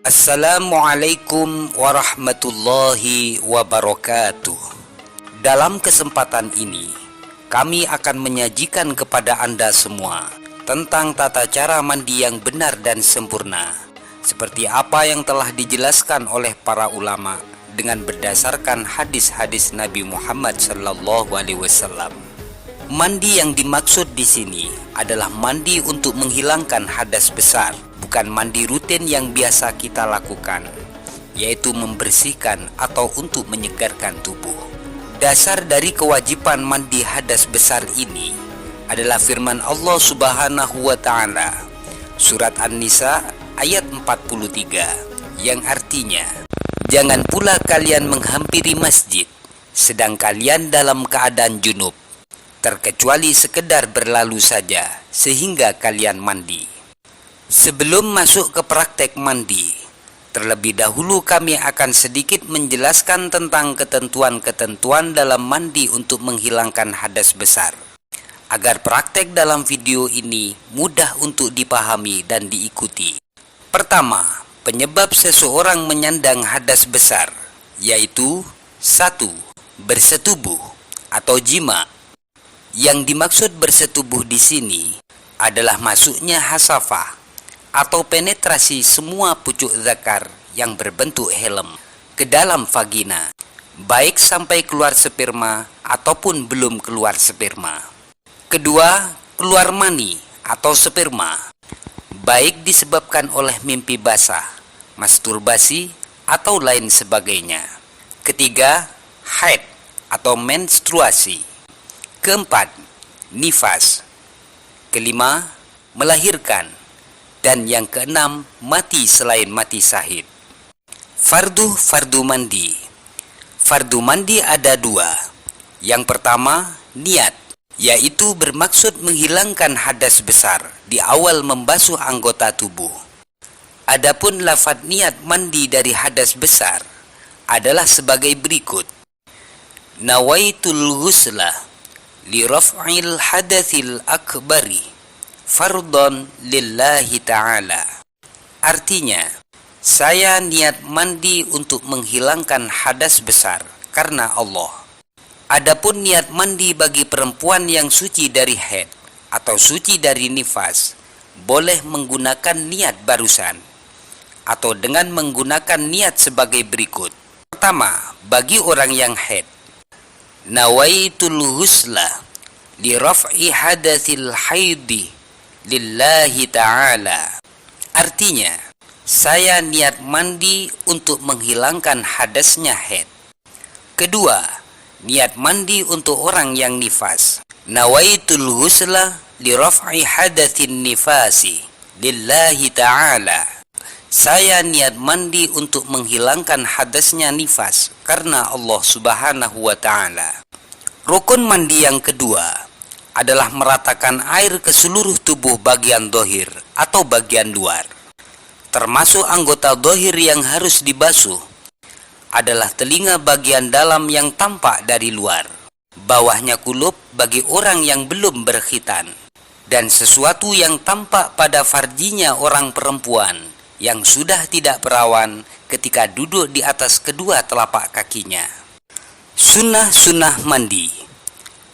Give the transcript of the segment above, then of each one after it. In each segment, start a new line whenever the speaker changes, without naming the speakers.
Assalamualaikum warahmatullahi wabarakatuh. Dalam kesempatan ini, kami akan menyajikan kepada Anda semua tentang tata cara mandi yang benar dan sempurna, seperti apa yang telah dijelaskan oleh para ulama dengan berdasarkan hadis-hadis Nabi Muhammad SAW. Mandi yang dimaksud di sini adalah mandi untuk menghilangkan hadas besar, bukan mandi rutin yang biasa kita lakukan, yaitu membersihkan atau untuk menyegarkan tubuh. Dasar dari kewajiban mandi hadas besar ini adalah firman Allah Subhanahu wa Ta'ala, surat An-Nisa ayat 43, yang artinya, "Jangan pula kalian menghampiri masjid sedang kalian dalam keadaan junub, terkecuali sekedar berlalu saja sehingga kalian mandi." Sebelum masuk ke praktek mandi, terlebih dahulu kami akan sedikit menjelaskan tentang ketentuan-ketentuan dalam mandi untuk menghilangkan hadas besar, agar praktek dalam video ini mudah untuk dipahami dan diikuti. Pertama, penyebab seseorang menyandang hadas besar, yaitu 1. Bersetubuh atau jima. Yang dimaksud bersetubuh di sini adalah masuknya hasafah atau penetrasi semua pucuk zakar yang berbentuk helm ke dalam vagina, baik sampai keluar sperma ataupun belum keluar sperma. Kedua, keluar mani atau sperma, baik disebabkan oleh mimpi basah, masturbasi, atau lain sebagainya. Ketiga, haid atau menstruasi. Keempat, nifas. Kelima, melahirkan. Dan yang keenam, mati selain mati syahid. Fardu mandi. Fardu mandi ada 2. Yang pertama, niat, yaitu bermaksud menghilangkan hadas besar di awal membasuh anggota tubuh. Adapun lafaz niat mandi dari hadas besar adalah sebagai berikut: nawaitul ghusla li raf'il hadatsil akbari fardhon lillahi ta'ala. Artinya, saya niat mandi untuk menghilangkan hadas besar karena Allah. Adapun niat mandi bagi perempuan yang suci dari haid atau suci dari nifas, boleh menggunakan niat barusan atau dengan menggunakan niat sebagai berikut. Pertama, bagi orang yang haid, nawaitul ghusla li raf'i hadatsil haidi lillahi ta'ala. Artinya, saya niat mandi untuk menghilangkan hadasnya haid. Kedua, niat mandi untuk orang yang nifas, nawaitul ghusla li raf'i hadatsin nifasi lillahi ta'ala. Saya niat mandi untuk menghilangkan hadasnya nifas karena Allah Subhanahu wa Ta'ala. Rukun mandi yang kedua adalah meratakan air ke seluruh tubuh bagian dohir atau bagian luar. Termasuk anggota dohir yang harus dibasuh adalah telinga bagian dalam yang tampak dari luar, bawahnya kulup bagi orang yang belum berkhitan, dan sesuatu yang tampak pada farjinya orang perempuan yang sudah tidak perawan ketika duduk di atas kedua telapak kakinya. Sunnah-sunnah mandi.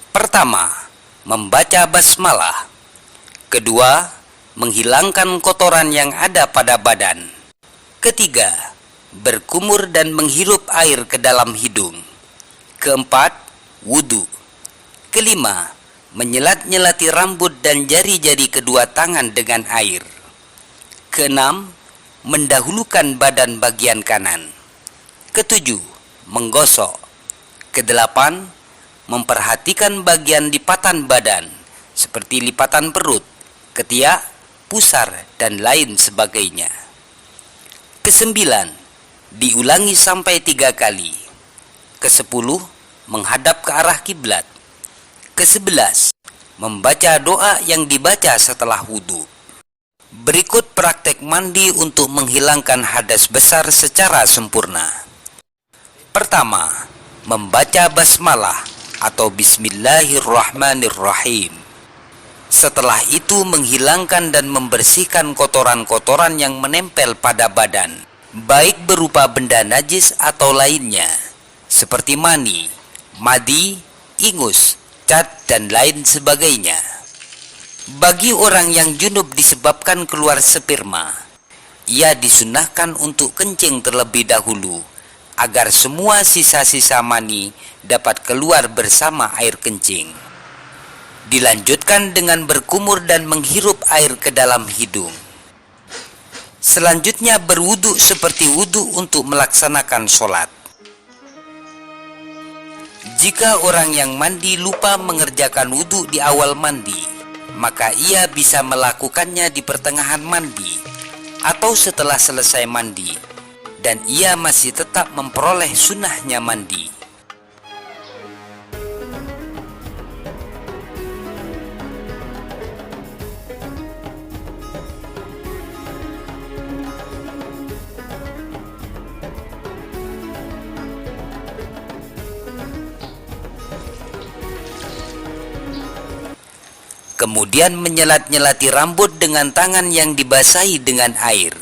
Pertama, membaca basmalah. Kedua, menghilangkan kotoran yang ada pada badan. Ketiga, berkumur dan menghirup air ke dalam hidung. Keempat, wudu. Kelima, menyelat-nyelati rambut dan jari-jari kedua tangan dengan air. Keenam, mendahulukan badan bagian kanan. Ketujuh, menggosok. Kedelapan, memperhatikan bagian lipatan badan seperti lipatan perut, ketiak, pusar, dan lain sebagainya. Kesembilan, diulangi sampai 3 kali. Kesepuluh, menghadap ke arah kiblat. Kesebelas, membaca doa yang dibaca setelah wudhu. Berikut praktek mandi untuk menghilangkan hadas besar secara sempurna. Pertama, membaca basmalah atau bismillahirrahmanirrahim. Setelah itu menghilangkan dan membersihkan kotoran-kotoran yang menempel pada badan baik berupa benda najis atau lainnya, seperti mani, madi, ingus, cat, dan lain sebagainya. Bagi orang yang junub disebabkan keluar sperma, ia disunahkan untuk kencing terlebih dahulu, agar semua sisa-sisa mani dapat keluar bersama air kencing. Dilanjutkan dengan berkumur dan menghirup air ke dalam hidung. Selanjutnya berwudu seperti wudu untuk melaksanakan sholat. Jika orang yang mandi lupa mengerjakan wudu di awal mandi, maka ia bisa melakukannya di pertengahan mandi atau setelah selesai mandi, dan ia masih tetap memperoleh sunnahnya mandi. Kemudian menyelat-nyelati rambut dengan tangan yang dibasahi dengan air.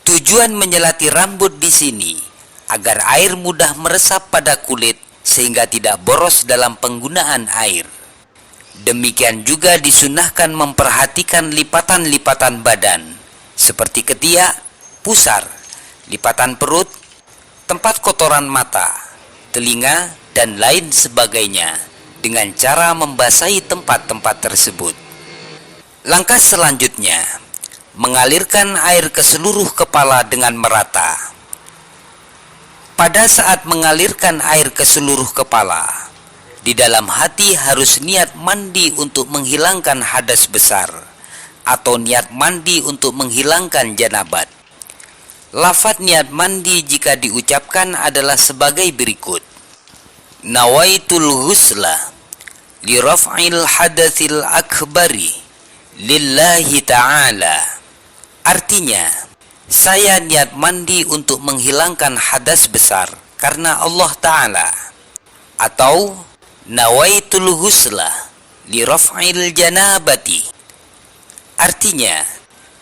Tujuan menyelati rambut di sini agar air mudah meresap pada kulit sehingga tidak boros dalam penggunaan air. Demikian juga disunahkan memperhatikan lipatan-lipatan badan seperti ketiak, pusar, lipatan perut, tempat kotoran mata, telinga, dan lain sebagainya, dengan cara membasahi tempat-tempat tersebut. Langkah selanjutnya, mengalirkan air ke seluruh kepala dengan merata. Pada saat mengalirkan air ke seluruh kepala, di dalam hati harus niat mandi untuk menghilangkan hadas besar, atau niat mandi untuk menghilangkan janabat. Lafaz niat mandi jika diucapkan adalah sebagai berikut: Nawaitul ghusla li raf'il hadatsil akbari lillahi ta'ala. Artinya, saya niat mandi untuk menghilangkan hadas besar karena Allah Ta'ala. Atau nawaitul ghusla li raf'il janabati. Artinya,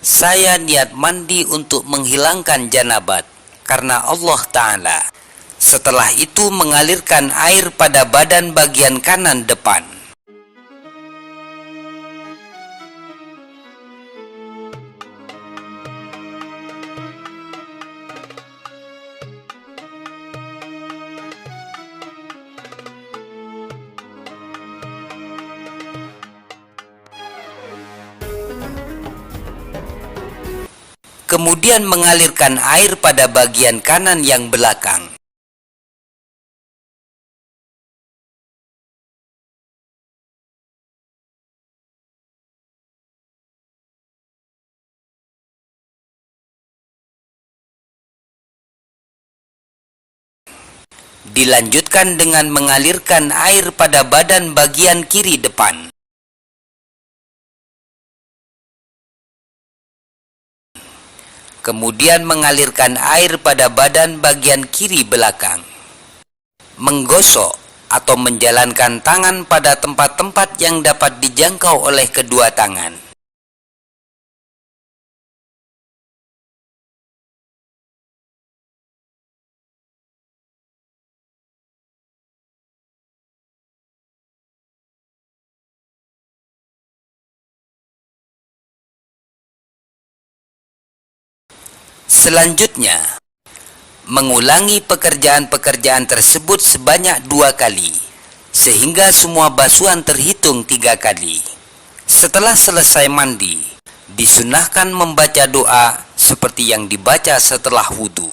saya niat mandi untuk menghilangkan janabat karena Allah Ta'ala. Setelah itu mengalirkan air pada badan bagian kanan depan. Kemudian mengalirkan air pada bagian kanan yang belakang. Dilanjutkan dengan mengalirkan air pada badan bagian kiri depan. Kemudian mengalirkan air pada badan bagian kiri belakang. Menggosok atau menjalankan tangan pada tempat-tempat yang dapat dijangkau oleh kedua tangan. Selanjutnya, mengulangi pekerjaan-pekerjaan tersebut sebanyak 2 kali, sehingga semua basuhan terhitung 3 kali. Setelah selesai mandi, disunahkan membaca doa seperti yang dibaca setelah wudhu.